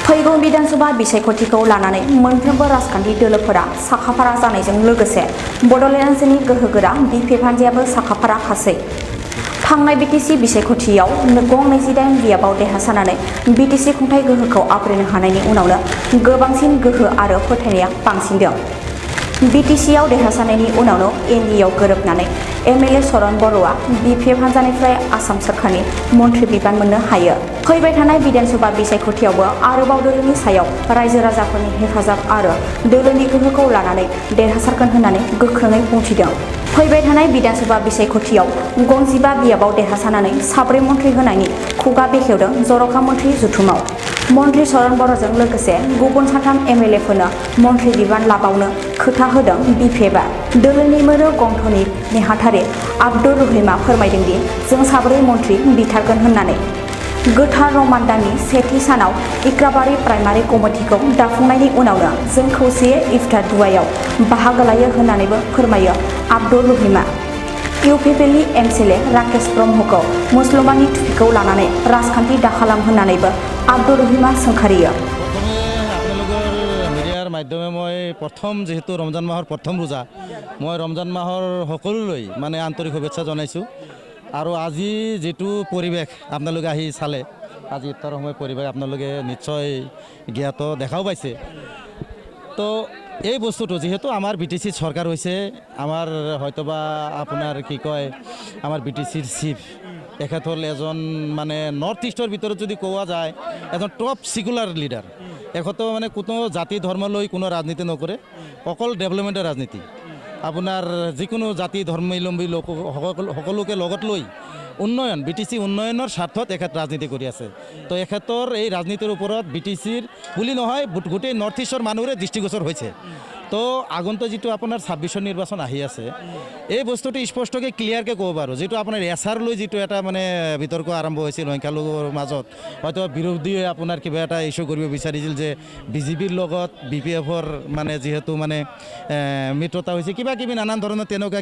फैगौ विधानसभा बिसायख'थिखौ लानानै मोनफ्रोमबो राजखान्थि दोलोफोरा साखाफारा जानायजों लोगोसे बड'लेण्ड ओनसोलनि गोहोगोरा बिपिएफ हान्जायाबो साखाफारा खासै। थांनाय बिटिसि बिसायख'थियाव गं 28 बियाबाव देरहासारनानै बिटिसि खुंथाय गोहोखौ आवग्रिनो हानायनि उनावनो गोबांसिन गोहो आरो फोथायनाया बांसिनदों। बिटिसिआव देरहासारनायनि उनावनो एनडिएआव गोरोबनानै एमएलए चरण बर'आ बिपिएफ हान्जानिफ्राय आसाम सोरखारनि मन्थ्रि बिबान मोननो हायो। फैबाय थानाय विधानसभा बिसायख'थियावबो आरोबाव दोलोनि सायाव रायजो राजाफोरनि हेफाजाब आरो दोलोनि गोहोखौ लानानै देरहासारगोन होननानै गोख्रोङै बुंथिदों। फैबाय थानाय विधानसभा बिसायख'थियाव गं 15 बियाबाव देरहासारनानै 4 मन्थ्रि होनायनि खुगा बेखेवदों जर'खा मन्थ्रि जथुमाव। मन्थ्रि चरण बर'जों लोगोसे गुबुन 3 एमएलएफोरनो मन्थ्रि बिबान लाबावनो खोथा होदों बिपिएफआ। दोलोनि मोनो गंथ'नि नेहाथारि आब्दुर रहिमआ फोरमायदोंदि जों 4 मन्थ्रि बिथारगोन होननानै। गोथार रमान दाननि सेथि सानाव इक्राबारि प्राइमारि कमिटिखौ दाफुंनायनि उनावनो जों खौसेयै इफ्तार दुआयाव बाहागो लायो होननानैबो फोरमायो आब्दुर रहिमआ। इउपिपिएलनि एमएलए राकेश ब्रह्मखौ मुसलमाननि थुफिखौ लानानै राजखान्थि दाखालाम होननानैबो आब्दुर रहिमआ सोंखारियो। মাধ্যমে মই প্ৰথম যেহেতু ৰমজান মাহৰ প্ৰথম ৰোজা মই ৰমজান মাহৰ সকলোলৈ মানে আন্তৰিক শুভেচ্ছা জনাইছোঁ। আৰু আজি যেটো পৰিৱেশ আপোনালোকে আহি চালে আজি ইফতাৰৰ সময় পৰিৱেশ আপোনালোকে নিশ্চয় জ্ঞাত দেখাও পাইছে। তো এই বস্তুটো যেহেতু আমাৰ বিটিসি সৰকাৰ হৈছে আমাৰ হয়তোবা আপোনাৰ কি কয় আমাৰ বিটিসিৰ চিফ এখেত হ'ল এজন মানে নৰ্থ ইষ্টৰ ভিতৰত যদি কোৱা যায় এজন টপ সিকুলাৰ লিডাৰ। এখেত মানে কোনো জাতি ধৰ্ম লৈ কোনো ৰাজনীতি নকৰে, অকল ডেভেলপমেণ্টৰ ৰাজনীতি। আপোনাৰ যিকোনো জাতি ধৰ্মাৱলম্বী লোক সকলোকে লগত লৈ উন্নয়ন বিটিসি উন্নয়নৰ স্বাৰ্থত এখেত ৰাজনীতি কৰি আছে। তো এখেতৰ এই ৰাজনীতিৰ ওপৰত বিটিসিৰ বুলি নহয় গোটেই নৰ্থ ইষ্টৰ মানুহৰে দৃষ্টিগোচৰ হৈছে। তো আগন্তুক যেটো আপোনাৰ 26 নিৰ্বাচন আহি আছে এই বস্তুটো স্পষ্টকৈ ক্লিয়াৰকৈ ক'ব পাৰোঁ। যেটো আপোনাৰ এছাৰ লৈ যেটো এটা মানে বিতৰ্ক আৰম্ভ হৈছিল সংখ্যালঘুৰ মাজত, হয়তো বিৰোধীয়ে আপোনাৰ কিবা এটা ইস্যু কৰিব বিচাৰিছিল যে বিজেপিৰ লগত বিপিএফৰ মানে যিহেতু মানে মিত্ৰতা হৈছে কিবা কিবি নানান ধৰণৰ তেনেকুৱা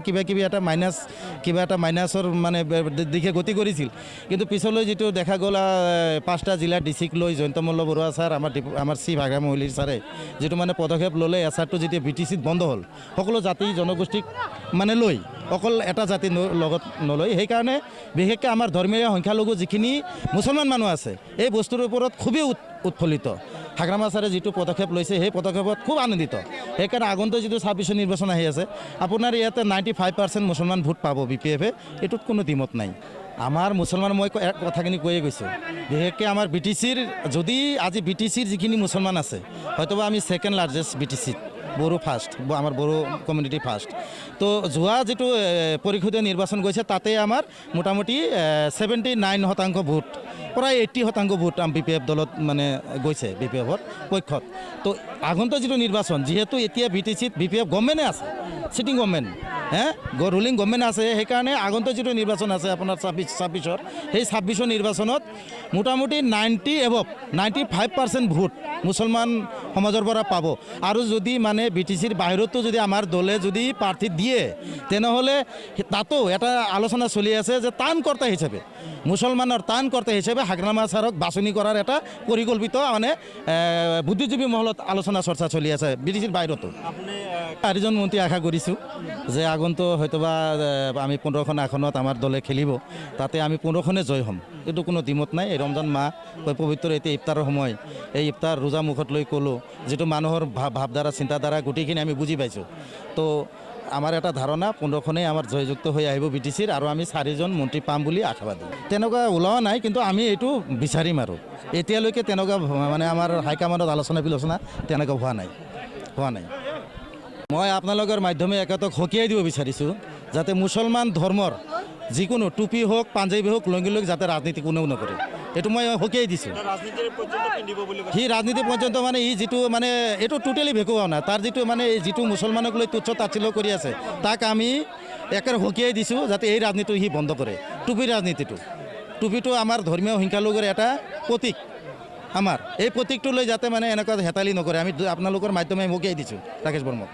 কিবা এটা মাইনাছৰ মানে দিশে গতি কৰিছিল। কিন্তু পিছলৈ যেটো দেখা গ'ল 5টা জিলাৰ ডিচিক লৈ জয়ন্ত মল্ল বৰুৱা ছাৰ আমাৰ চি ভাগা মহলিৰ ছাৰে যেটো মানে পদক্ষেপ ল'লে এছাৰটো যেতিয়া বিটিসিত বন্ধ হ'ল সকলো জাতি জনগোষ্ঠীক মানে লৈ অকল এটা জাতি লগত নলয়। সেইকাৰণে বিশেষকৈ আমাৰ ধৰ্মীয় সংখ্যালঘু যিখিনি মুছলমান মানুহ আছে এই বস্তুৰ ওপৰত খুবেই উৎফুল্লিত। হাগ্ৰামা ছাৰে যেটো পদক্ষেপ লৈছে সেই পদক্ষেপত খুব আনন্দিত। সেইকাৰণে আগন্তুক যেটো 26 নিৰ্বাচন আহি আছে আপোনাৰ ইয়াতে 95% মুছলমান ভোট পাব বিপিএফে, এইটোত কোনো দ্বিমত নাই। আমাৰ মুছলমান মই কথাখিনি কৈয়ে গৈছোঁ বিশেষকৈ আমাৰ বিটিসিৰ যদি আজি বিটিসিৰ যিখিনি মুছলমান আছে হয়তোবা আমি ছেকেণ্ড লাৰ্জেষ্ট বিটিসিত বড়ো ফাৰ্ষ্ট আমাৰ বড়ো কমিউনিটি ফাৰ্ষ্ট। তো যোৱা যেটো পৰিষদীয় নিৰ্বাচন গৈছে তাতে আমাৰ মোটামুটি 79% ভোট প্ৰায় 80% ভোট বিপিএফ দলত মানে গৈছে বিপিএফৰ পক্ষত। তো আগন্তুক যেটো নিৰ্বাচন যিহেতু এতিয়া বিটিসিত বিপিএফ গভৰ্ণমেণ্টে আছে চিটিং গভৰ্ণমেণ্ট ৰুলিং গভৰ্ণমেণ্ট আছে। সেইকাৰণে আগন্তুক যেটো নিৰ্বাচন আছে আপোনাৰ 26ৰ সেই 26 নিৰ্বাচনত মোটামুটি 95% ভোট মুছলমান সমাজৰ পৰা পাব। আৰু যদি মানে বিটিসিৰ বাহিৰতো যদি আমাৰ দলে যদি প্ৰাৰ্থী দিয়ে তেনেহ'লে তাতো এটা আলোচনা চলি আছে যে ত্ৰাণকৰ্তা হিচাপে মুছলমানৰ ত্ৰাণকৰ্তা হিচাপে হাগ্ৰামা ছাৰক বাছনি কৰাৰ এটা পৰিকল্পিত মানে বুদ্ধিজীৱী মহলত আলোচনা চৰ্চা চলি আছে বিটিসিৰ বাহিৰতো। 4জন মন্ত্ৰী আশা কৰিছোঁ যে আগন্তুক হয়তোবা আমি 15খন আসনত আমাৰ দলে খেলিব, তাতে আমি 15খনে জয় হ'ম, এইটো কোনো দ্বিমত নাই। এই ৰমজান মাহ পবিত্ৰ এতিয়া ইফতাৰৰ সময় এই ইফতাৰ ৰোজা মুখত লৈ ক'লোঁ যেটো মানুহৰ ভাৱধাৰা চিন্তাধাৰা গোটেইখিনি আমি বুজি পাইছোঁ। তো আমাৰ এটা ধাৰণা 15খনেই আমাৰ জয়যুক্ত হৈ আহিব বিটিসিৰ আৰু আমি 4জন মন্ত্ৰী পাম বুলি আশাবাদী। তেনেকুৱা ওলোৱা নাই কিন্তু আমি এইটো বিচাৰিম আৰু এতিয়ালৈকে তেনেকুৱা মানে আমাৰ হাইকমাণ্ডত আলোচনা বিলোচনা তেনেকুৱা হোৱা নাই। মই আপোনালোকৰ মাধ্যমে একেতক সকীয়াই দিব বিচাৰিছোঁ যাতে মুছলমান ধৰ্মৰ যিকোনো টুপি হোক পাঞ্জাবী হোক লুংগি লৈ যাতে ৰাজনীতি কোনেও নকৰে, এইটো মই সকীয়াই দিছোঁ। সি ৰাজনীতি পৰ্যন্ত মানে ই যেটো মানে এইটো টোটেলি ভেকুৱা নাই, তাৰ যেটো মানে যেটো মুছলমানক লৈ তুচ্ছ তাচ্ছিল্য কৰি আছে তাক আমি একেবাৰে সকীয়াই দিছোঁ যাতে এই ৰাজনীতি সি বন্ধ কৰে। টুপিৰ ৰাজনীতিটো টুপিটো আমাৰ ধৰ্মীয় সংখ্যালঘুৰ এটা প্ৰতীক, আমাৰ এই প্ৰতীকটো লৈ যাতে মানে এনেকুৱা হেতালি নকৰে আমি আপোনালোকৰ মাধ্যমে সকীয়াই দিছোঁ ৰাকেশ বৰ্মক।